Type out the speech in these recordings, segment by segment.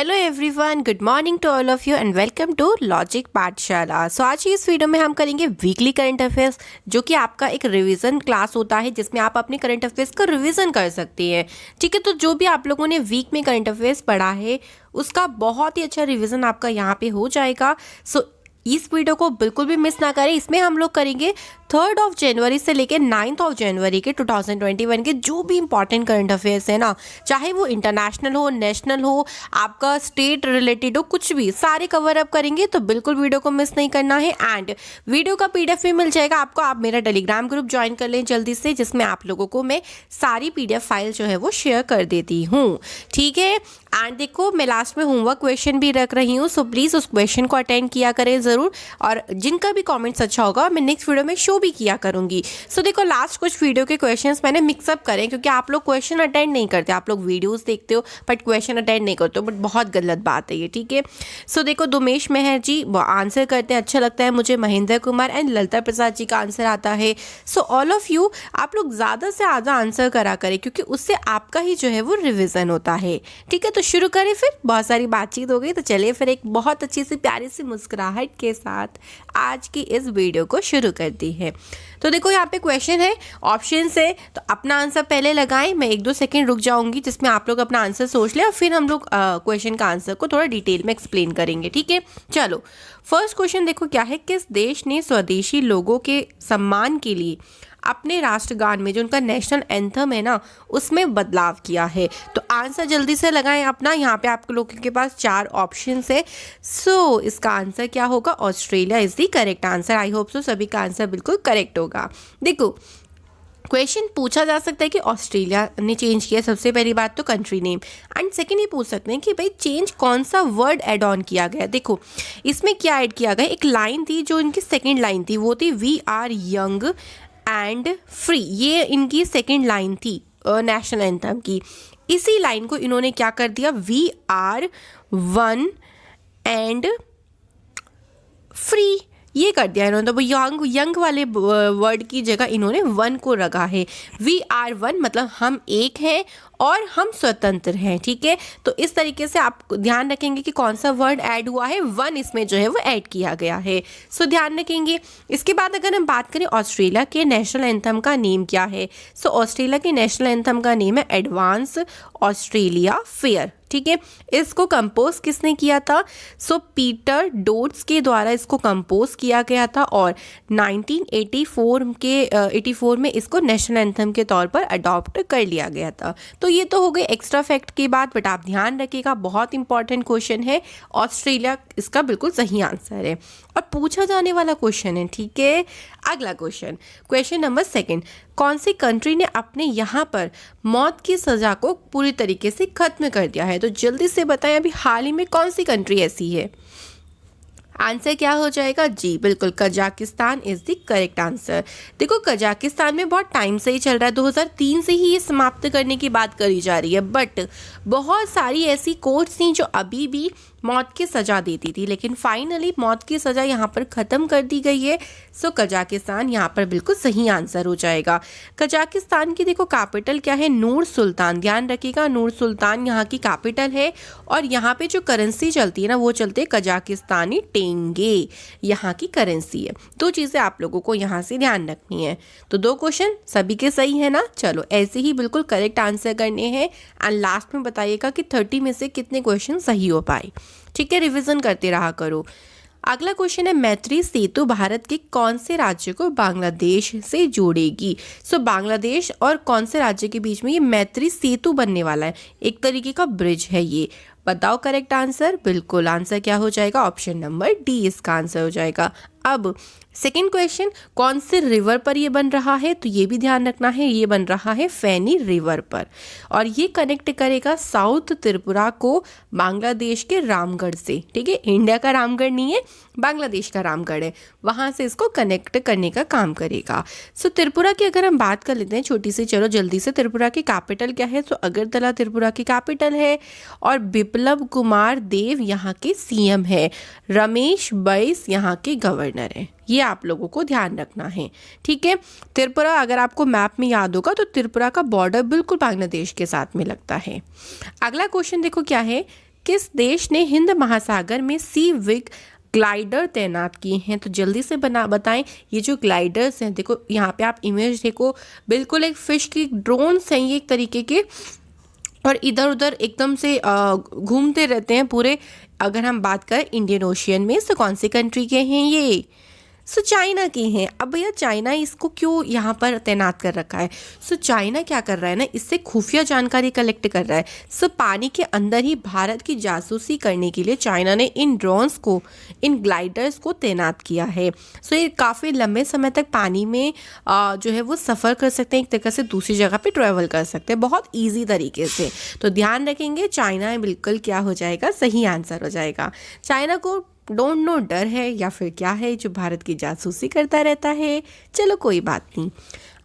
Hello everyone, good morning to all of you and welcome to logic Pathshala. So आज की इस video में हम करेंगे वीकली करंट अफेयर्स, जो कि आपका एक रिवीजन क्लास होता है जिसमें आप अपने करंट अफेयर्स का रिवीजन कर सकते हैं। ठीक है, तो जो भी आप लोगों ने वीक में करंट अफेयर्स पढ़ा है उसका बहुत ही अच्छा रिवीजन आपका यहाँ पे हो जाएगा। सो इस वीडियो को बिल्कुल भी मिस ना करें। इसमें हम लोग करेंगे 3 जनवरी से लेकर 9 जनवरी के 2021 के जो भी इंपॉर्टेंट करंट अफेयर्स है ना, चाहे वो इंटरनेशनल हो, नेशनल हो, आपका स्टेट रिलेटेड हो, कुछ भी सारे कवर अप करेंगे। तो बिल्कुल वीडियो को मिस नहीं करना है। एंड वीडियो का PDF भी मिल जाएगा आपको। आप मेरा टेलीग्राम ग्रुप ज्वाइन कर लें जल्दी से, जिसमें आप लोगों को मैं सारी PDF फाइल जो है वो शेयर कर देती हूँ। ठीक है, एंड देखो मैं लास्ट में होमवर्क क्वेश्चन भी रख रही हूँ, सो प्लीज़ उस क्वेश्चन को अटेंड किया करें ज़रूर। और जिनका भी कमेंट्स अच्छा होगा मैं नेक्स्ट वीडियो में शो भी किया करूँगी। सो देखो लास्ट कुछ वीडियो के क्वेश्चंस मैंने मिक्सअप करें, क्योंकि आप लोग क्वेश्चन अटेंड नहीं करते, आप लोग वीडियोस देखते हो बट क्वेश्चन अटेंड नहीं करते हो, बट बहुत गलत बात है ये। ठीक है, सो देखो दुमेश मेहर जी आंसर करते हैं, अच्छा लगता है मुझे। महेंद्र कुमार एंड ललिता प्रसाद जी का आंसर आता है। सो ऑल ऑफ यू आप लोग ज़्यादा से ज़्यादा आंसर करा करें, क्योंकि उससे आपका ही जो है वो रिविजन होता है। ठीक है, तो शुरू करें फिर। बहुत सारी बातचीत हो गई, तो चलिए फिर एक बहुत अच्छी सी प्यारी सी मुस्कुराहट के साथ आज की इस वीडियो को शुरू करती है। तो देखो यहाँ पे क्वेश्चन है, ऑप्शन है, तो अपना आंसर पहले लगाएं। मैं 1-2 सेकंड रुक जाऊंगी जिसमें आप लोग अपना आंसर सोच लें और फिर हम लोग क्वेश्चन का आंसर को थोड़ा डिटेल में एक्सप्लेन करेंगे। ठीक है, चलो फर्स्ट क्वेश्चन देखो क्या है। किस देश ने स्वदेशी लोगों के सम्मान के लिए अपने राष्ट्रगान में जो उनका नेशनल एंथम है ना, उसमें बदलाव किया है? तो आंसर जल्दी से लगाएं अपना। यहाँ पे आप लोगों के पास 4 ऑप्शंस है। सो इसका आंसर क्या होगा? Australia is the correct answer. I hope so सभी का आंसर बिल्कुल करेक्ट होगा। देखो क्वेश्चन पूछा जा सकता है कि ऑस्ट्रेलिया ने चेंज किया, सबसे पहली बात तो कंट्री नेम। एंड सेकेंड ये पूछ सकते हैं कि भाई चेंज कौन सा वर्ड एड ऑन किया गया। देखो इसमें क्या ऐड किया गया, एक लाइन थी जो इनकी सेकेंड लाइन थी, वो थी we are young and free. ये इनकी सेकेंड लाइन थी नेशनल एंथम की। इसी लाइन को इन्होंने क्या कर दिया, we are one and free, ये कर दिया इन्होंने। तो वो यंग वाले वर्ड की जगह इन्होंने वन को रखा है। वी आर वन मतलब हम एक हैं और हम स्वतंत्र हैं। ठीक है, तो इस तरीके से आप ध्यान रखेंगे कि कौन सा वर्ड ऐड हुआ है, वन इसमें जो है वो ऐड किया गया है। सो ध्यान रखेंगे। इसके बाद अगर हम बात करें ऑस्ट्रेलिया के नेशनल एंथम का नेम क्या है, सो ऑस्ट्रेलिया के नेशनल एंथम का नेम है एडवांस ऑस्ट्रेलिया फेयर। ठीक है, इसको कंपोज किसने किया था? सो पीटर डोट्स के द्वारा इसको कंपोज किया गया था और 1984 में इसको नेशनल एंथम के तौर पर अडॉप्ट कर लिया गया था। तो ये तो हो गई एक्स्ट्रा फैक्ट की बात, बट आप ध्यान रखिएगा बहुत इंपॉर्टेंट क्वेश्चन है। ऑस्ट्रेलिया इसका बिल्कुल सही आंसर है और पूछा जाने वाला क्वेश्चन है। ठीक है, अगला क्वेश्चन, क्वेश्चन नंबर 2, कौन सी कंट्री ने अपने यहाँ पर मौत की सजा को पूरी तरीके से खत्म कर दिया है? तो जल्दी से बताएं, अभी हाल ही में कौन सी कंट्री ऐसी है? आंसर क्या हो जाएगा? जी बिल्कुल, Kazakhstan is the correct answer. देखो कजाकिस्तान में बहुत टाइम से ही चल रहा है, 2003 से ही ये समाप्त करने की बात करी जा रही है, बट बहुत सारी ऐसी कोर्ट्स थी जो अभी भी मौत की सज़ा देती थी, लेकिन फाइनली मौत की सज़ा यहाँ पर ख़त्म कर दी गई है। सो कजाकिस्तान यहाँ पर बिल्कुल सही आंसर हो जाएगा। कजाकिस्तान की देखो कैपिटल क्या है? नूर सुल्तान। ध्यान रखिएगा, नूर सुल्तान यहाँ की कैपिटल है और यहाँ पे जो करेंसी चलती है ना, वो चलते कजाकिस्तानी टेंगे, यहाँ की करेंसी है। 2 चीज़ें आप लोगों को यहाँ से ध्यान रखनी है। तो 2 क्वेश्चन सभी के सही है ना? चलो ऐसे ही बिल्कुल करेक्ट आंसर करने हैं एंड लास्ट में बताइएगा कि 30 में से कितने क्वेश्चन सही हो पाए। ठीक है, रिवीजन करते रहा करो। अगला क्वेश्चन है, मैत्री सेतु भारत के कौन से राज्य को बांग्लादेश से जोड़ेगी? सो बांग्लादेश और कौन से राज्य के बीच में ये मैत्री सेतु बनने वाला है? एक तरीके का ब्रिज है ये। बताओ करेक्ट आंसर। बिल्कुल आंसर क्या हो जाएगा? ऑप्शन नंबर डी इसका आंसर हो जाएगा। अब सेकेंड क्वेश्चन, कौन से रिवर पर ये बन रहा है? तो ये भी ध्यान रखना है, ये बन रहा है फेनी रिवर पर और ये कनेक्ट करेगा साउथ त्रिपुरा को बांग्लादेश के रामगढ़ से। ठीक है, इंडिया का रामगढ़ नहीं है, बांग्लादेश का रामगढ़ है, वहाँ से इसको कनेक्ट करने का काम करेगा। सो त्रिपुरा की अगर हम बात कर लेते हैं छोटी सी, चलो जल्दी से, त्रिपुरा की कैपिटल क्या है? तो अगरतला त्रिपुरा की कैपिटल है और बिप्लब कुमार देव यहाँ के CM है, रमेश बैस यहाँ के गवर्नर है। ये आप लोगों को ध्यान रखना है। ठीक है, त्रिपुरा अगर आपको मैप में याद होगा तो त्रिपुरा का बॉर्डर बिल्कुल बांग्लादेश के साथ में लगता है। अगला क्वेश्चन देखो क्या है, किस देश ने हिंद महासागर में सी विग ग्लाइडर तैनात किए हैं? तो जल्दी से बताएं। ये जो ग्लाइडर्स हैं, देखो यहाँ पे आप इमेज देखो, बिल्कुल एक फिश की ड्रोन्स हैं ये एक तरीके के, और इधर उधर एकदम से घूमते रहते हैं पूरे। अगर हम बात करें इंडियन ओशियन में, तो कौन सी कंट्री के हैं ये? सो चाइना के हैं। अब भैया चाइना इसको क्यों यहाँ पर तैनात कर रखा है? सो चाइना क्या कर रहा है ना, इससे खुफिया जानकारी कलेक्ट कर रहा है। सो पानी के अंदर ही भारत की जासूसी करने के लिए चाइना ने इन ड्रोन्स को, इन ग्लाइडर्स को तैनात किया है। सो ये काफ़ी लंबे समय तक पानी में जो है वो सफ़र कर सकते हैं, एक तरीके से दूसरी जगह पे ट्रैवल कर सकते हैं बहुत ईजी तरीके से। तो ध्यान रखेंगे, चाइना बिल्कुल क्या हो जाएगा, सही आंसर हो जाएगा। चाइना को डोंट नो डर है या फिर क्या है जो भारत की जासूसी करता रहता है। चलो कोई बात नहीं।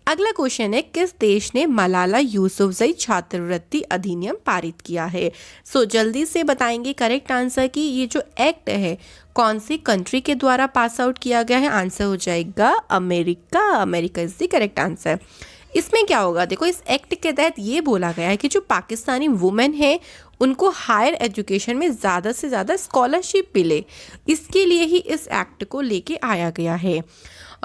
अगला क्वेश्चन है, किस देश ने मलाला यूसुफजई छात्रवृत्ति अधिनियम पारित किया है? सो जल्दी से बताएंगे करेक्ट आंसर कि ये जो एक्ट है कौन सी कंट्री के द्वारा पास आउट किया गया है? आंसर हो जाएगा America. America is the correct answer. इसमें क्या होगा, देखो इस एक्ट के तहत ये बोला गया है कि जो पाकिस्तानी वुमेन है उनको हायर एजुकेशन में ज़्यादा से ज़्यादा स्कॉलरशिप मिले, इसके लिए ही इस एक्ट को लेके आया गया है।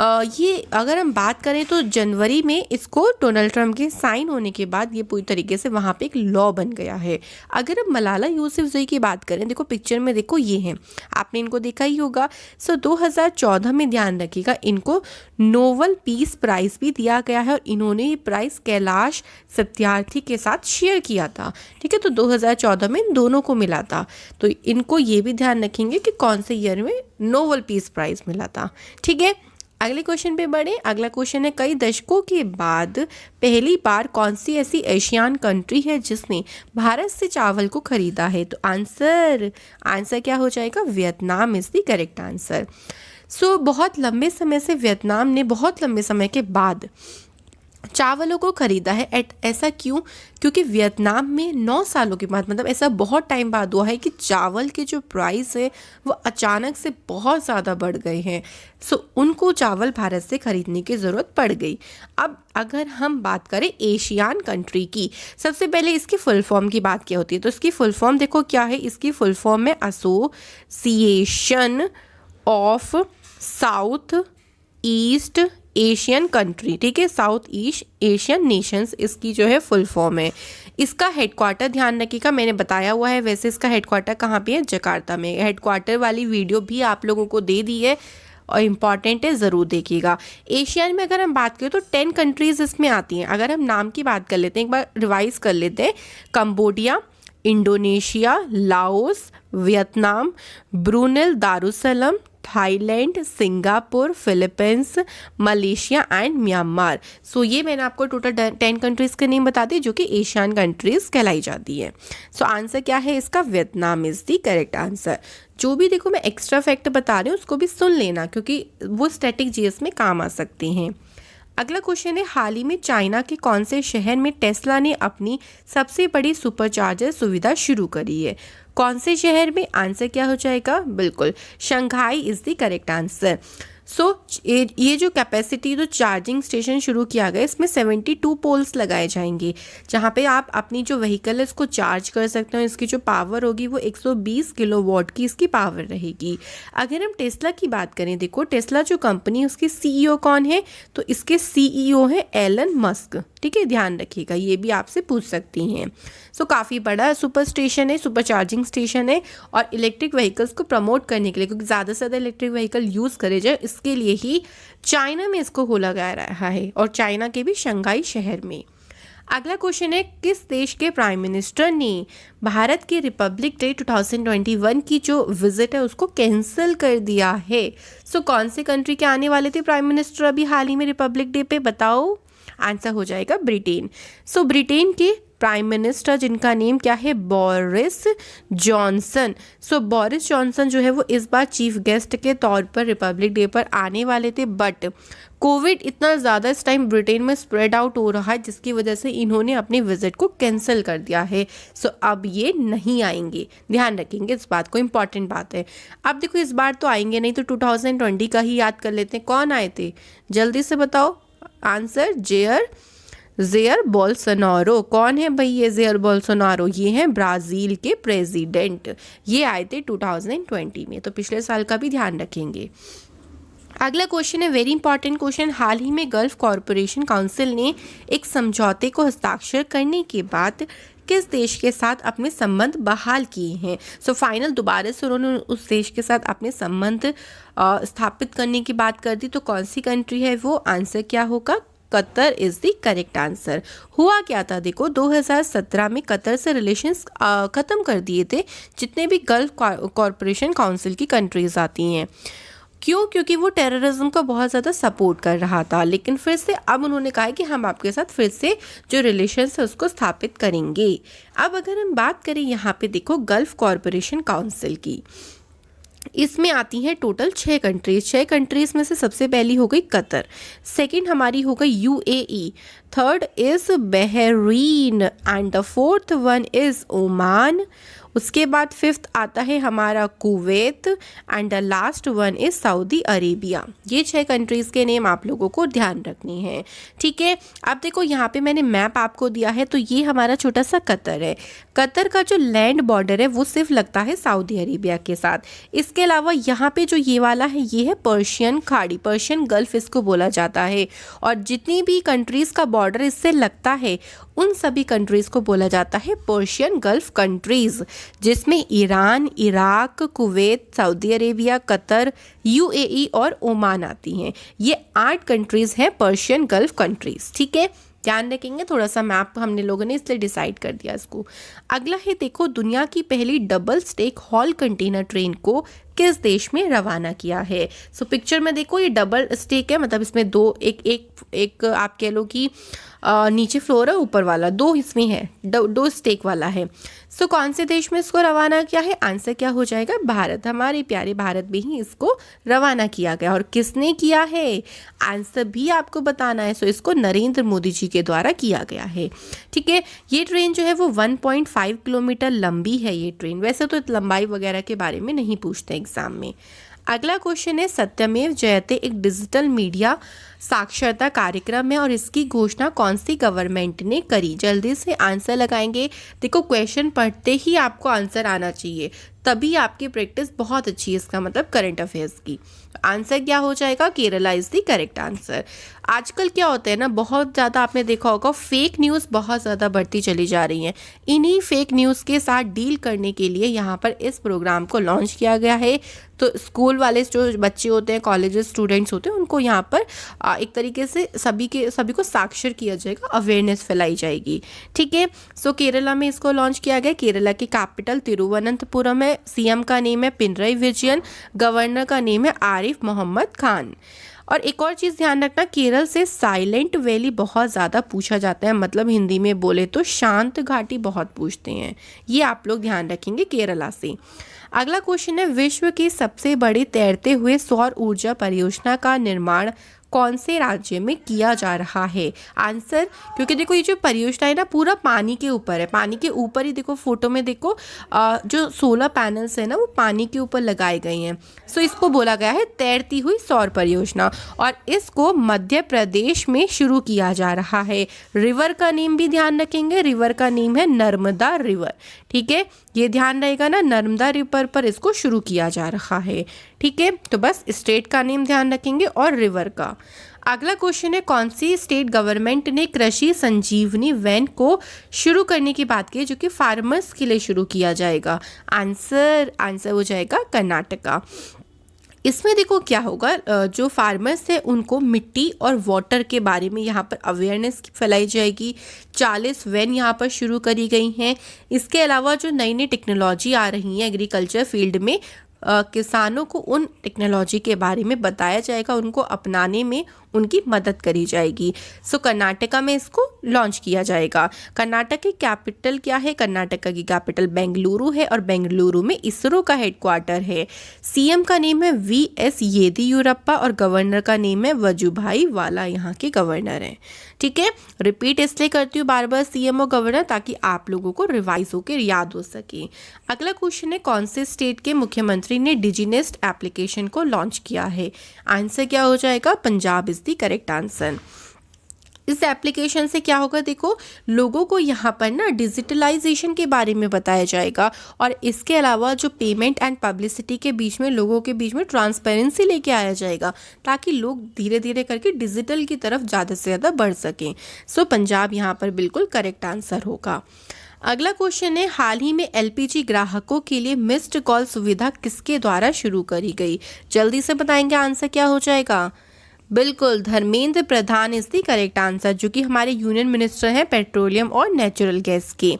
ये अगर हम बात करें तो जनवरी में इसको डोनाल्ड ट्रंप के साइन होने के बाद ये पूरी तरीके से वहाँ पे एक लॉ बन गया है। अगर हम मलाला यूसुफजई की बात करें, देखो पिक्चर में देखो ये हैं, आपने इनको देखा ही होगा। सो 2014 में ध्यान रखिएगा इनको नोबेल पीस प्राइज़ भी दिया गया है और इन्होंने ये प्राइज़ कैलाश सत्यार्थी के साथ शेयर किया था। ठीक है, तो 2014 में इन दोनों को मिला था। तो इनको ये भी ध्यान रखेंगे कि कौन से ईयर में नोबेल पीस प्राइज़ मिला था। ठीक है, अगले क्वेश्चन पे बढ़े। अगला क्वेश्चन है, कई दशकों के बाद पहली बार कौन सी ऐसी एशियन कंट्री है जिसने भारत से चावल को खरीदा है? तो आंसर क्या हो जाएगा? Vietnam is the correct answer. So बहुत लंबे समय से वियतनाम ने बहुत लंबे समय के बाद चावलों को खरीदा है। ऐसा क्यों? क्योंकि वियतनाम में 9 सालों के बाद, मतलब ऐसा बहुत टाइम बाद हुआ है कि चावल के जो प्राइस है वो अचानक से बहुत ज़्यादा बढ़ गए हैं। सो उनको चावल भारत से खरीदने की ज़रूरत पड़ गई। अब अगर हम बात करें एशियन कंट्री की, सबसे पहले इसकी फुल फॉर्म की बात क्या होती है? तो इसकी फुल फॉर्म देखो क्या है। इसकी फुल फॉर्म है association of south east Asian country. ठीक है, साउथ ईस्ट एशियन नेशंस इसकी जो है फुल फॉर्म है। इसका हेडक्वार्टर ध्यान रखिएगा, मैंने बताया हुआ है। वैसे इसका हेडक्वार्टर कहाँ पे है? जकार्ता में। हेडक्वार्टर वाली वीडियो भी आप लोगों को दे दी है और इम्पॉर्टेंट है, ज़रूर देखिएगा। एशियन में अगर हम बात करें तो 10 कंट्रीज़ इसमें आती हैं। अगर हम नाम की बात कर लेते हैं, एक बार रिवाइज कर लेते हैं। Cambodia, Indonesia, Laos, Vietnam, Brunei Darussalam, Thailand, Singapore, Philippines, Malaysia and Myanmar. So ये मैंने आपको टोटल 10 कंट्रीज़ के नेम बता दिए जो कि एशियन कंट्रीज़ कहलाई जाती है। सो आंसर क्या है इसका? Vietnam is the correct answer. जो भी देखो मैं एक्स्ट्रा फैक्ट बता रही हूँ उसको भी सुन लेना, क्योंकि वो स्टैटिक जीएस में काम आ सकते हैं। अगला क्वेश्चन है, हाल ही में चाइना के कौन से शहर में टेस्ला ने अपनी सबसे बड़ी सुपरचार्जर सुविधा शुरू करी है? कौन से शहर में? आंसर क्या हो जाएगा? बिल्कुल Shanghai is the correct answer. So ये जो कैपेसिटी जो चार्जिंग स्टेशन शुरू किया गया, इसमें 72 पोल्स लगाए जाएंगे जहाँ पे आप अपनी जो व्हीकल है उसको चार्ज कर सकते हो। इसकी जो पावर होगी वो 120 किलोवाट की इसकी पावर रहेगी। अगर हम टेस्ला की बात करें, देखो टेस्ला जो कंपनी उसके सीईओ कौन है? तो इसके सीईओ है एलन मस्क। ठीक है, ध्यान रखिएगा, ये भी आपसे पूछ सकती हैं। सो काफ़ी बड़ा सुपर स्टेशन है, सुपर चार्जिंग स्टेशन है, और इलेक्ट्रिक व्हीकल्स को प्रमोट करने के लिए, क्योंकि ज़्यादा से ज़्यादा इलेक्ट्रिक व्हीकल यूज़ करे जाए, इसके लिए ही चाइना में इसको खोला गया रहा है, और चाइना के भी शंघाई शहर में। अगला क्वेश्चन है, किस देश के प्राइम मिनिस्टर ने भारत के रिपब्लिक डे 2021 की जो विजिट है उसको कैंसिल कर दिया है? सो कौन से कंट्री के आने वाले थे प्राइम मिनिस्टर अभी हाल ही में रिपब्लिक डे पे? बताओ। आंसर हो जाएगा ब्रिटेन। सो ब्रिटेन के प्राइम मिनिस्टर जिनका नेम क्या है? Boris Johnson. So Boris Johnson जो है वो इस बार चीफ गेस्ट के तौर पर रिपब्लिक डे पर आने वाले थे, बट कोविड इतना ज़्यादा इस टाइम ब्रिटेन में स्प्रेड आउट हो रहा है जिसकी वजह से इन्होंने अपनी विजिट को कैंसिल कर दिया है। सो अब ये नहीं आएंगे, ध्यान रखेंगे इस बात को, इम्पॉर्टेंट बात है। अब देखो इस बार तो आएंगे नहीं, तो 2020 का ही याद कर लेते हैं। कौन आए थे? जल्दी से बताओ आंसर। Jair Bolsonaro. कौन है भाई ये जेयर बोल्सोनारो? ये हैं ब्राज़ील के प्रेसिडेंट। ये आए थे 2020 में, तो पिछले साल का भी ध्यान रखेंगे। अगला क्वेश्चन है वेरी इंपॉर्टेंट क्वेश्चन। हाल ही में गल्फ कॉरपोरेशन काउंसिल ने एक समझौते को हस्ताक्षर करने के बाद किस देश के साथ अपने संबंध बहाल किए हैं? सो फाइनल दोबारा से उन्होंने उस देश के साथ अपने संबंध स्थापित करने की बात कर दी। तो कौन सी कंट्री है वो? आंसर क्या होगा? Qatar is the correct answer. हुआ क्या था देखो, 2017 में कतर से रिलेशंस ख़त्म कर दिए थे जितने भी गल्फ कॉरपोरेशन काउंसिल की कंट्रीज आती हैं। क्यों? क्योंकि वो टेररिज्म को बहुत ज़्यादा सपोर्ट कर रहा था। लेकिन फिर से अब उन्होंने कहा है कि हम आपके साथ फिर से जो रिलेशंस है उसको स्थापित करेंगे। अब अगर हम बात करें यहाँ पे देखो गल्फ कॉरपोरेशन काउंसिल की, इसमें आती हैं टोटल 6 कंट्रीज। 6 कंट्रीज में से सबसे पहली हो गई कतर, सेकंड हमारी हो गई UAE, third is Bahrain and the fourth one is Oman. उसके बाद फिफ्थ आता है हमारा Kuwait and the last one is Saudi Arabia. ये 6 कंट्रीज़ के नेम आप लोगों को ध्यान रखने हैं, ठीक है। अब देखो यहाँ पे मैंने मैप आपको दिया है, तो ये हमारा छोटा सा कतर है। कतर का जो लैंड बॉर्डर है वो सिर्फ लगता है सऊदी अरेबिया के साथ। इसके अलावा यहाँ पे जो ये वाला है ये है पर्शियन खाड़ी, पर्शियन गल्फ इसको बोला जाता है। और जितनी भी कंट्रीज़ का बॉर्डर इससे लगता है उन सभी कंट्रीज़ को बोला जाता है पर्शियन गल्फ कंट्रीज़, जिसमें Iran, Iraq, Kuwait, Saudi Arabia, Qatar, UAE और ओमान आती हैं। ये 8 कंट्रीज़ हैं पर्शियन गल्फ कंट्रीज़, ठीक है। ध्यान रखेंगे, थोड़ा सा मैप हमने लोगों ने इसलिए डिसाइड कर दिया इसको। अगला है देखो दुनिया की पहली double stack haul container train को किस देश में रवाना किया है? सो पिक्चर में देखो ये डबल स्टेक है, मतलब इसमें दो एक आप कह लो कि नीचे फ्लोर है, ऊपर वाला 2 इसमें है, 2 स्टेक वाला है। सो कौन से देश में इसको रवाना किया है? आंसर क्या हो जाएगा? भारत। हमारे प्यारे भारत में ही इसको रवाना किया गया। और किसने किया है? आंसर भी आपको बताना है। सो इसको नरेंद्र मोदी जी के द्वारा किया गया है, ठीक है। ये ट्रेन जो है वो 1.5 किलोमीटर लंबी है ये ट्रेन। वैसे तो लंबाई वगैरह के बारे में नहीं पूछते एग्जाम में। अगला क्वेश्चन है सत्यमेव जयते एक डिजिटल मीडिया साक्षरता कार्यक्रम है और इसकी घोषणा कौन सी गवर्नमेंट ने करी? जल्दी से आंसर लगाएंगे। देखो क्वेश्चन पढ़ते ही आपको आंसर आना चाहिए, तभी आपकी प्रैक्टिस बहुत अच्छी है, इसका मतलब करंट अफेयर्स की। आंसर क्या हो जाएगा? Kerala is the correct answer. आजकल क्या होता है ना, बहुत ज़्यादा आपने देखा होगा फेक न्यूज़ बहुत ज़्यादा बढ़ती चली जा रही हैं। इन्हीं फेक न्यूज़ के साथ डील करने के लिए यहाँ पर इस प्रोग्राम को लॉन्च किया गया है। तो स्कूल वाले जो बच्चे होते हैं, कॉलेज स्टूडेंट्स होते हैं, उनको यहाँ पर एक तरीके से सभी को साक्षर किया जाएगा, अवेयरनेस फैलाई जाएगी, ठीक है। सो केरला में इसको लॉन्च किया गया। केरला की कैपिटल तिरुवनंतपुरम है। सीएम का नेम है पिनरई विजयन, गवर्नर का नेम है आरिफ मोहम्मद खान। और एक और चीज़ ध्यान रखना, केरल से साइलेंट वैली बहुत ज़्यादा पूछा जाता है, मतलब हिंदी में बोले तो शांत घाटी बहुत पूछते हैं। ये आप लोग ध्यान रखेंगे केरला से। अगला क्वेश्चन है विश्व की सबसे बड़ी तैरते हुए सौर ऊर्जा परियोजना का निर्माण कौन से राज्य में किया जा रहा है? आंसर, क्योंकि देखो ये जो परियोजना है ना पूरा पानी के ऊपर है, पानी के ऊपर ही देखो फोटो में देखो जो सोलर पैनल्स है ना वो पानी के ऊपर लगाए गए हैं। सो इसको बोला गया है तैरती हुई सौर परियोजना और इसको मध्य प्रदेश में शुरू किया जा रहा है। रिवर का नेम भी ध्यान रखेंगे, रिवर का नेम है नर्मदा रिवर, ठीक है। ये ध्यान रहेगा ना, नर्मदा रिवर पर इसको शुरू किया जा रहा है, ठीक है। तो बस स्टेट का नेम ध्यान रखेंगे और रिवर का। अगला क्वेश्चन है कौन सी स्टेट गवर्नमेंट ने कृषि संजीवनी वैन को शुरू करने की बात की है, जो कि फार्मर्स के लिए शुरू किया जाएगा? आंसर हो जाएगा कर्नाटका। इसमें देखो क्या होगा, जो फार्मर्स है उनको मिट्टी और वाटर के बारे में यहाँ पर अवेयरनेस फैलाई जाएगी। 40 वैन यहाँ पर शुरू करी गई हैं। इसके अलावा जो नई नई टेक्नोलॉजी आ रही हैं एग्रीकल्चर फील्ड में, किसानों को उन टेक्नोलॉजी के बारे में बताया जाएगा, उनको अपनाने में उनकी मदद करी जाएगी। सो कर्नाटका में इसको लॉन्च किया जाएगा। कर्नाटक की कैपिटल क्या है? कर्नाटका की कैपिटल बेंगलुरु है और बेंगलुरु में इसरो का हेडक्वार्टर है। सीएम का नेम है वीएस येदियुरप्पा और गवर्नर का नेम है वजुभाई वाला, यहाँ के गवर्नर हैं, ठीक है। रिपीट इसलिए करती हूँ बार बार सीएम और गवर्नर, ताकि आप लोगों को रिवाइज होकर याद हो सके। अगला क्वेश्चन है कौन से स्टेट के मुख्यमंत्री ने डिजिनेस्ट एप्लीकेशन को लॉन्च किया है? आंसर क्या हो जाएगा? Punjab is the correct answer. इस एप्लीकेशन से क्या होगा, देखो लोगों को यहाँ पर ना डिजिटलाइजेशन के बारे में बताया जाएगा और इसके अलावा जो पेमेंट एंड पब्लिसिटी के बीच में लोगों के बीच में ट्रांसपेरेंसी लेके आया जाएगा ताकि लोग धीरे धीरे करके डिजिटल की तरफ ज़्यादा से ज़्यादा बढ़ सकें। सो पंजाब यहाँ पर बिल्कुल करेक्ट आंसर होगा। अगला क्वेश्चन है, हाल ही में एलपीजी ग्राहकों के लिए मिस्ड कॉल सुविधा किसके द्वारा शुरू करी गई? जल्दी से बताएंगे आंसर क्या हो जाएगा। बिल्कुल Dharmendra Pradhan is the correct answer, जो कि हमारे यूनियन मिनिस्टर हैं पेट्रोलियम और नेचुरल गैस के।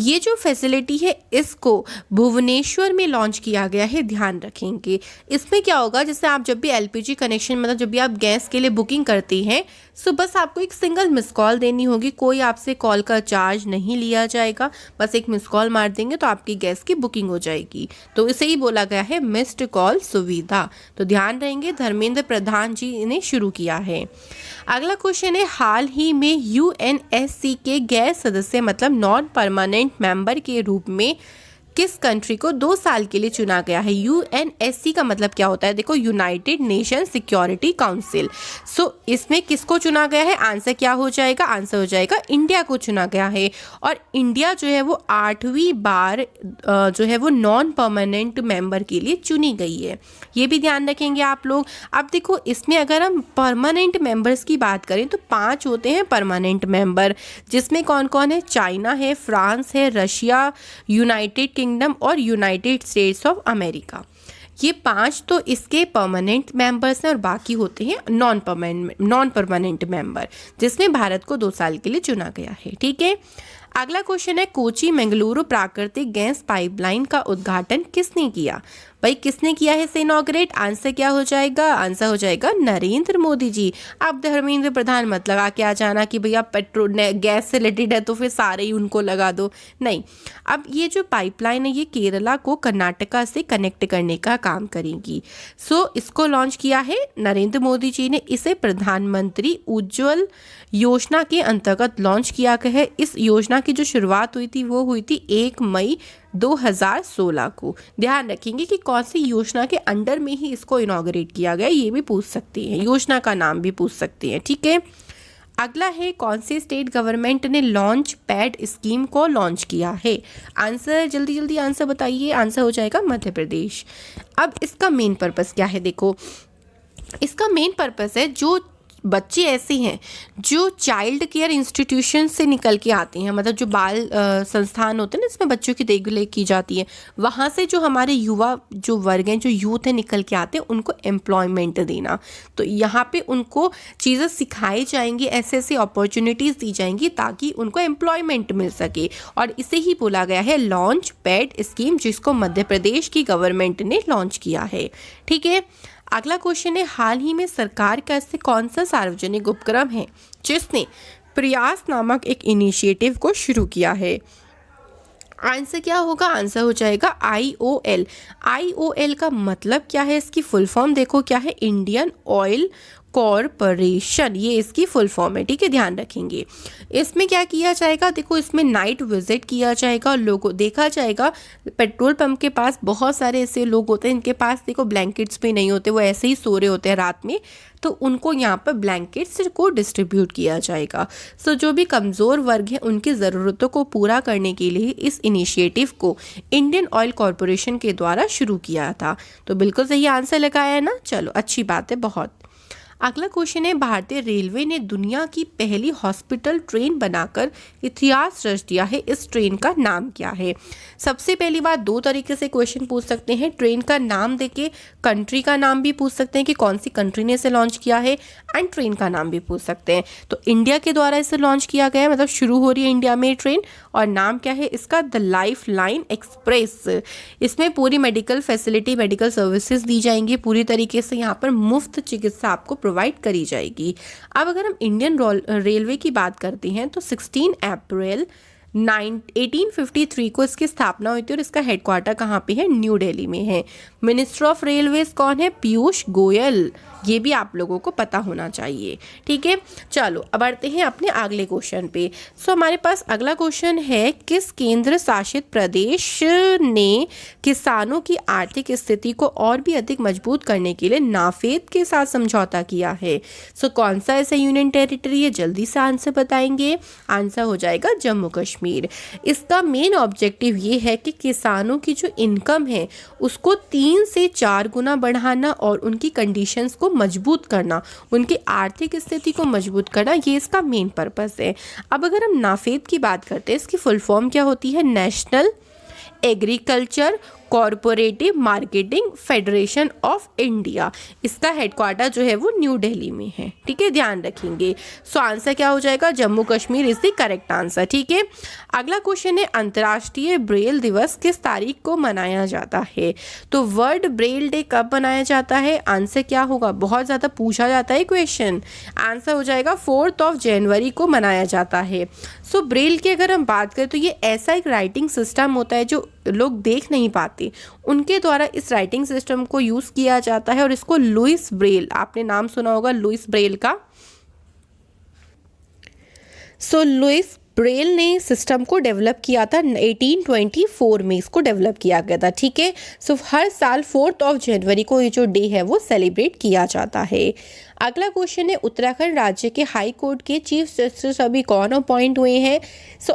ये जो फैसिलिटी है इसको भुवनेश्वर में लॉन्च किया गया है, ध्यान रखेंगे। इसमें क्या होगा, जैसे आप जब भी एलपीजी कनेक्शन मतलब जब भी आप गैस के लिए बुकिंग करते हैं सो बस आपको एक सिंगल मिस कॉल देनी होगी, कोई आपसे कॉल का चार्ज नहीं लिया जाएगा, बस एक मिस कॉल मार देंगे तो आपकी गैस की बुकिंग हो जाएगी। तो इसे ही बोला गया है मिस्ड कॉल सुविधा। तो ध्यान रहेंगे धर्मेंद्र प्रधान जी ने शुरू किया है। अगला क्वेश्चन है, हाल ही में यूएनएससी के गैर सदस्य मतलब नॉन परमानेंट मेंबर के रूप में किस कंट्री को 2 साल के लिए चुना गया है? यूएनएससी का मतलब क्या होता है, देखो यूनाइटेड नेशन सिक्योरिटी काउंसिल। सो इसमें किसको चुना गया है? आंसर क्या हो जाएगा? आंसर हो जाएगा इंडिया को चुना गया है। और इंडिया जो है वो 8वीं बार जो है वो नॉन परमानेंट मेंबर के लिए चुनी गई है, ये भी ध्यान रखेंगे आप लोग। अब देखो इसमें अगर हम परमानेंट मेंबर्स की बात करें तो 5 होते हैं परमानेंट मेंबर, जिसमें कौन कौन है? चाइना है, फ्रांस है, रशिया, यूनाइटेड किंगडम और यूनाइटेड स्टेट्स ऑफ अमेरिका। ये 5 तो इसके परमानेंट मेंबर्स हैं और बाकी होते हैं नॉन परमानेंट मेंबर, जिसमें भारत को 2 साल के लिए चुना गया है। ठीक है, अगला क्वेश्चन है, कोची मंगलुरु प्राकृतिक गैस पाइपलाइन का उद्घाटन किसने किया? भाई किसने किया है इसे इनॉग्रेट? आंसर क्या हो जाएगा? आंसर हो जाएगा नरेंद्र मोदी जी। अब धर्मेंद्र प्रधान मत लगा के आ जाना कि भैया पेट्रोल गैस से रिलेटेड है तो फिर सारे ही उनको लगा दो, नहीं। अब ये जो पाइपलाइन है ये केरला को कर्नाटका से कनेक्ट करने का काम करेगी। सो इसको लॉन्च किया है नरेंद्र मोदी जी ने। इसे प्रधानमंत्री उज्ज्वल योजना के अंतर्गत लॉन्च किया गया है। इस योजना की जो शुरुआत हुई थी वो हुई थी 1 मई 2016 को। ध्यान रखेंगे कि कौन सी योजना के अंडर में ही इसको इनॉग्रेट किया गया, ये भी पूछ सकते हैं, योजना का नाम भी पूछ सकते हैं। ठीक है, अगला है, कौन से स्टेट गवर्नमेंट ने लॉन्च पैड स्कीम को लॉन्च किया है? आंसर जल्दी जल्दी आंसर बताइए। आंसर हो जाएगा मध्य प्रदेश। अब इसका मेन पर्पस क्या है? देखो इसका मेन पर्पस है, जो बच्चे ऐसे हैं जो चाइल्ड केयर इंस्टीट्यूशन से निकल के आते हैं, मतलब जो बाल संस्थान होते हैं ना इसमें बच्चों की देखरेख की जाती है, वहाँ से जो हमारे युवा जो वर्ग हैं, जो यूथ है निकल के आते हैं, उनको एम्प्लॉयमेंट देना। तो यहाँ पे उनको चीज़ें सिखाई जाएंगी, ऐसे ऐसे अपॉर्चुनिटीज़ दी जाएंगी ताकि उनको एम्प्लॉयमेंट मिल सके, और इसे ही बोला गया है लॉन्च पैड स्कीम, जिसको मध्य प्रदेश की गवर्नमेंट ने लॉन्च किया है। ठीक है, अगला क्वेश्चन है, हाल ही में सरकार का ऐसे कौन सा सार्वजनिक उपक्रम है जिसने प्रयास नामक एक इनिशिएटिव को शुरू किया है? आंसर क्या होगा? आंसर हो जाएगा IOL। IOL का मतलब क्या है? इसकी फुल फॉर्म देखो क्या है, इंडियन ऑयल कॉरपोरेशन, ये इसकी फुल फॉर्म है। ठीक है, ध्यान रखेंगे। इसमें क्या किया जाएगा? देखो इसमें नाइट विजिट किया जाएगा, लोगों देखा जाएगा पेट्रोल पंप के पास बहुत सारे ऐसे लोग होते हैं इनके पास देखो ब्लैंकेट्स भी नहीं होते, वो ऐसे ही सो रहे होते हैं रात में, तो उनको यहाँ पर ब्लैंकेट्स को डिस्ट्रीब्यूट किया जाएगा। सो जो भी कमज़ोर वर्ग है उनकी ज़रूरतों को पूरा करने के लिए इस इनिशिएटिव को इंडियन ऑयल कॉरपोरेशन के द्वारा शुरू किया था। तो बिल्कुल सही आंसर लगाया है ना, चलो अच्छी बात है बहुत। अगला क्वेश्चन है, भारतीय रेलवे ने दुनिया की पहली हॉस्पिटल ट्रेन बनाकर इतिहास रच दिया है, इस ट्रेन का नाम क्या है? सबसे पहली बात, 2 तरीके से क्वेश्चन पूछ सकते हैं, ट्रेन का नाम देके कंट्री का नाम भी पूछ सकते हैं कि कौन सी कंट्री ने इसे लॉन्च किया है, एंड ट्रेन का नाम भी पूछ सकते हैं। तो इंडिया के द्वारा इसे लॉन्च किया गया है, मतलब शुरू हो रही है इंडिया में ट्रेन, और नाम क्या है इसका? The life line express. इसमें पूरी मेडिकल फैसिलिटी, मेडिकल सर्विसेज दी जाएंगी, पूरी तरीके से यहाँ पर मुफ्त चिकित्सा आपको प्रोवाइड करी जाएगी। अब अगर हम इंडियन रेलवे की बात करते हैं तो 16 अप्रैल 1853 को इसकी स्थापना हुई थी और इसका हेडक्वार्टर कहाँ पे है? न्यू दिल्ली में है। मिनिस्टर ऑफ रेलवेज कौन है? पीयूष गोयल। ये भी आप लोगों को पता होना चाहिए। ठीक है, चलो अब बढ़ते हैं अपने अगले क्वेश्चन पे। हमारे पास अगला क्वेश्चन है, किस केंद्र शासित प्रदेश ने किसानों की आर्थिक स्थिति को और भी अधिक मजबूत करने के लिए नाफेड के साथ समझौता किया है? कौन सा ऐसा यूनियन टेरिटरी है? जल्दी से आंसर बताएंगे। आंसर हो जाएगा जम्मू कश्मीर। इसका मेन ऑब्जेक्टिव ये है कि किसानों की जो इनकम है उसको 3 से 4 गुना बढ़ाना और उनकी कंडीशंस को मजबूत करना, उनकी आर्थिक स्थिति को मजबूत करना, ये इसका मेन पर्पस है। अब अगर हम नाफेड की बात करते हैं, इसकी फुल फॉर्म क्या होती है? National agriculture corporative marketing federation of India. इसका हेडक्वार्टर जो है वो न्यू दिल्ली में है। ठीक है, ध्यान रखेंगे। आंसर क्या हो जाएगा? Jammu Kashmir is the correct answer. ठीक है, अगला क्वेश्चन है, अंतर्राष्ट्रीय ब्रेल दिवस किस तारीख को मनाया जाता है? वर्ल्ड ब्रेल डे कब मनाया जाता है? आंसर क्या होगा? बहुत ज़्यादा पूछा जाता है क्वेश्चन। आंसर हो जाएगा 4 जनवरी को मनाया जाता है। ब्रेल की अगर हम बात करें तो ये ऐसा एक राइटिंग सिस्टम होता है जो लोग देख नहीं पाते, उनके द्वारा इस राइटिंग सिस्टम को यूज़ किया जाता है और इसको लुइस ब्रेल, आपने नाम सुना होगा लुइस ब्रेल का। लुइस ब्रेल ने सिस्टम को डेवलप किया था 1824 में, इसको डेवलप किया गया था। ठीक है, हर साल 4 जनवरी को ये जो डे है वो सेलिब्रेट किया जाता है। अगला क्वेश्चन है, उत्तराखंड राज्य के हाई कोर्ट के चीफ जस्टिस अभी कौन अपॉइंट हुए हैं?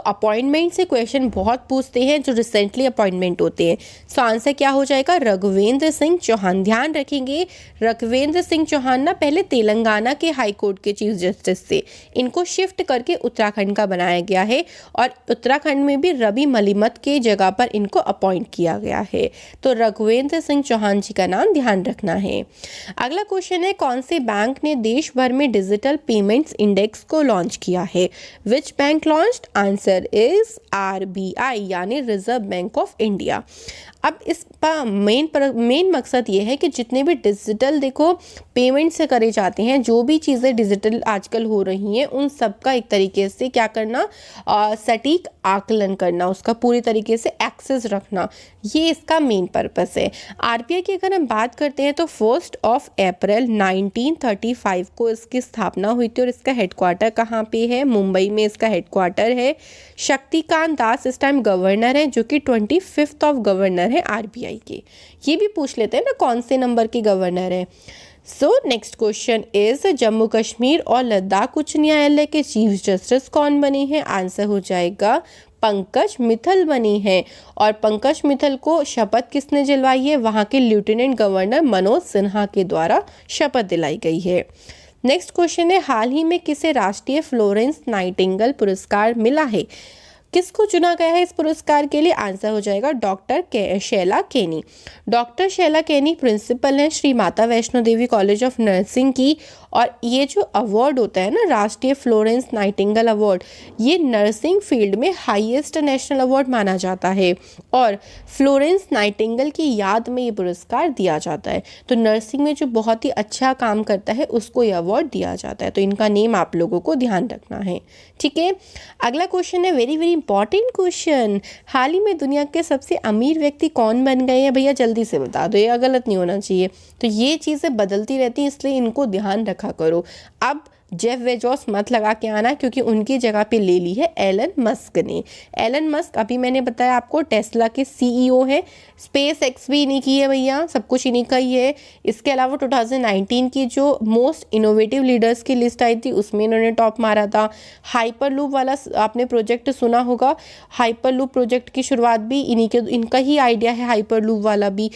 अपॉइंटमेंट से क्वेश्चन बहुत पूछते हैं जो रिसेंटली अपॉइंटमेंट होते हैं। आंसर क्या हो जाएगा? रघुवेंद्र सिंह चौहान। ध्यान रखेंगे, रघुवेंद्र सिंह चौहान ना पहले तेलंगाना के हाई कोर्ट के चीफ जस्टिस थे, इनको शिफ्ट करके उत्तराखंड का बनाया गया है और उत्तराखंड में भी रवि मलिमत के जगह पर इनको अपॉइंट किया गया है। रघुवेंद्र सिंह चौहान जी का नाम ध्यान रखना है। अगला क्वेश्चन है, कौन से बैंक ने देश भर में डिजिटल पेमेंट्स इंडेक्स को लॉन्च किया है? Which bank launched? Answer is RBI यानी रिजर्व बैंक ऑफ इंडिया। अब इसका मेन मकसद ये है कि जितने भी डिजिटल देखो पेमेंट से करे जाते हैं, जो भी चीज़ें डिजिटल आजकल हो रही हैं, उन सब का एक तरीके से क्या करना, सटीक आकलन करना, उसका पूरी तरीके से एक्सेस रखना, ये इसका मेन पर्पस है। आरबीआई की अगर हम बात करते हैं तो 1 अप्रैल 1935 को इसकी स्थापना हुई थी और इसका हेडक्वार्टर कहाँ पे है? मुंबई में इसका हेडक्वार्टर है। शक्तिकांत दास इस टाइम गवर्नर है, जो कि 25th गवर्नर है आरबीआई के। ये भी पूछ लेते हैं ना कौन से नंबर के गवर्नर है। Next question is, Jammu Kashmir और लद्दाख उच्च न्यायालय के चीफ जस्टिस कौन बने हैं? आंसर हो जाएगा पंकज मित्तल बनी है। और पंकज मित्तल को शपथ किसने दिलवाई है? वहाँ के लेफ्टिनेंट गवर्नर मनोज सिन्हा के द्वारा शपथ दिलाई गई है। नेक्स्ट क्वेश्चन है, हाल ही में किसे राष्ट्रीय फ्लोरेंस नाइटिंगेल पुरस्कार मिला है? किसको चुना गया है इस पुरस्कार के लिए? आंसर हो जाएगा डॉक्टर शैला केनी। डॉक्टर शैला केनी प्रिंसिपल हैं Shri Mata Vaishno Devi college of nursing की। और ये जो अवार्ड होता है ना, राष्ट्रीय फ्लोरेंस नाइटिंगेल अवार्ड, ये नर्सिंग फील्ड में हाईएस्ट नेशनल अवार्ड माना जाता है और फ्लोरेंस नाइटिंगेल की याद में ये पुरस्कार दिया जाता है। तो नर्सिंग में जो बहुत ही अच्छा काम करता है उसको ये अवार्ड दिया जाता है। तो इनका नेम आप लोगों को ध्यान रखना है। ठीक है, अगला क्वेश्चन है वेरी वेरी इंपॉर्टेंट क्वेश्चन, हाल ही में दुनिया के सबसे अमीर व्यक्ति कौन बन गए हैं? भैया जल्दी से बता दो, ये गलत नहीं होना चाहिए। तो ये चीज़ें बदलती रहती हैं, इसलिए इनको ध्यान रखा करो। अब जेफ बेजोस मत लगा के आना, क्योंकि उनकी जगह पे ले ली है एलन मस्क ने। एलन मस्क अभी मैंने बताया आपको टेस्ला के सीईओ है। स्पेस एक्स भी इन्हीं की है भैया, सब कुछ इन्हीं का ही है। इसके अलावा 2019 की जो मोस्ट इनोवेटिव लीडर्स की लिस्ट आई थी उसमें इन्होंने टॉप मारा था। हाइपरलूप वाला आपने प्रोजेक्ट सुना होगा, हाइपरलूप प्रोजेक्ट की शुरुआत भी इनका ही आइडिया है, हाइपरलूप वाला भी।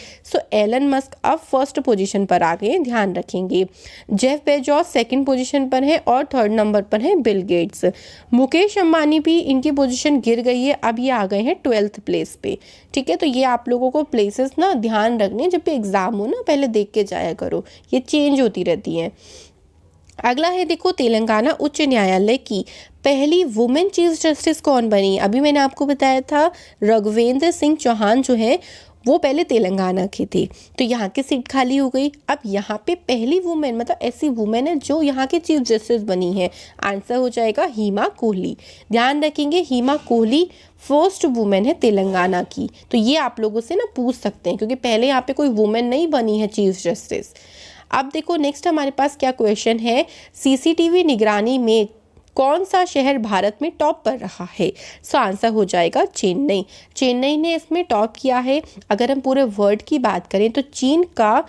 एलन मस्क अब फर्स्ट पोजीशन पर आ गए, ध्यान रखेंगे। जेफ बेजोस सेकंड पोजीशन पर है और थर्ड नंबर पर है बिल गेट्स। मुकेश अंबानी भी इनकी पोजीशन गिर गई है, अब ये आ गए हैं 12th प्लेस पे। ठीक है, तो ये आप लोगों को प्लेसेस ना ध्यान रखने, जब भी एग्जाम हो ना पहले देख के जाया करो, ये चेंज होती रहती हैं। अगला है देखो, तेलंगाना उच्च न्यायालय की पहली वुमेन चीफ जस्टिस कौन बनी? अभी मैंने आपको बताया था रघुवेंद्र सिंह चौहान जो है वो पहले तेलंगाना की थी, तो यहाँ की सीट खाली हो गई। अब यहाँ पे पहली वुमेन मतलब ऐसी वुमेन है जो यहाँ की चीफ जस्टिस बनी है, आंसर हो जाएगा हिमा कोहली। ध्यान रखेंगे हिमा कोहली फर्स्ट वुमेन है तेलंगाना की। तो ये आप लोगों से ना पूछ सकते हैं क्योंकि पहले यहाँ पे कोई वुमेन नहीं बनी है चीफ जस्टिस। अब देखो नेक्स्ट हमारे पास क्या क्वेश्चन है, सीसीटीवी निगरानी में कौन सा शहर भारत में टॉप पर रहा है? सो आंसर हो जाएगा चेन्नई। चेन्नई ने इसमें टॉप किया है। अगर हम पूरे वर्ल्ड की बात करें तो चीन का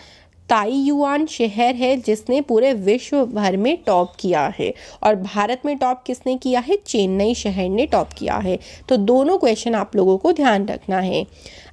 ताइयुआन शहर है जिसने पूरे विश्व भर में टॉप किया है, और भारत में टॉप किसने किया है? चेन्नई शहर ने टॉप किया है। तो दोनों क्वेश्चन आप लोगों को ध्यान रखना है।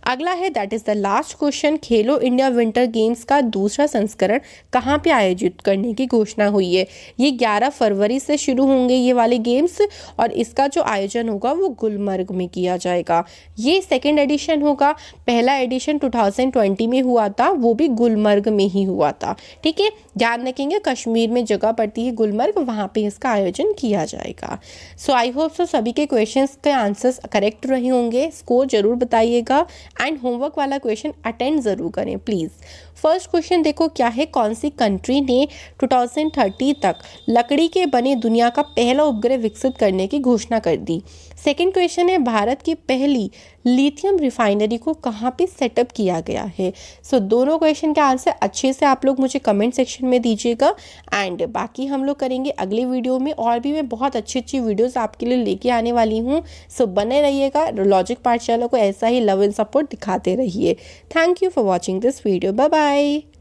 अगला है that is the last question, Khelo India winter games का दूसरा संस्करण कहाँ पे आयोजित करने की घोषणा हुई है? ये 11 फरवरी से शुरू होंगे ये वाले गेम्स, और इसका जो आयोजन होगा वो गुलमर्ग में किया जाएगा। ये सेकेंड एडिशन होगा। पहला एडिशन 2020 में हुआ था, वो भी गुलमर्ग में ही हुआ था। ठीक है, ध्यान रखेंगे कश्मीर में जगह पड़ती है गुलमर्ग, वहाँ पे इसका आयोजन किया जाएगा। सो आई होप सो सभी के क्वेश्चंस के आंसर्स करेक्ट रहे होंगे। स्कोर जरूर बताइएगा एंड होमवर्क वाला क्वेश्चन अटेंड ज़रूर करें प्लीज़। फर्स्ट क्वेश्चन देखो क्या है, कौन सी कंट्री ने 2030 तक लकड़ी के बने दुनिया का पहला उपग्रह विकसित करने की घोषणा कर दी? सेकंड क्वेश्चन है, भारत की पहली लिथियम रिफाइनरी को कहाँ पे सेटअप किया गया है? सो दोनों क्वेश्चन के आंसर अच्छे से आप लोग मुझे कमेंट सेक्शन में दीजिएगा, एंड बाकी हम लोग करेंगे अगले वीडियो में। और भी मैं बहुत अच्छी अच्छी वीडियोस आपके लिए लेके आने वाली हूँ। सो बने रहिएगा, लॉजिक पाठशाला को ऐसा ही लव एंड सपोर्ट दिखाते रहिए। Thank you for watching this video. Bye bye.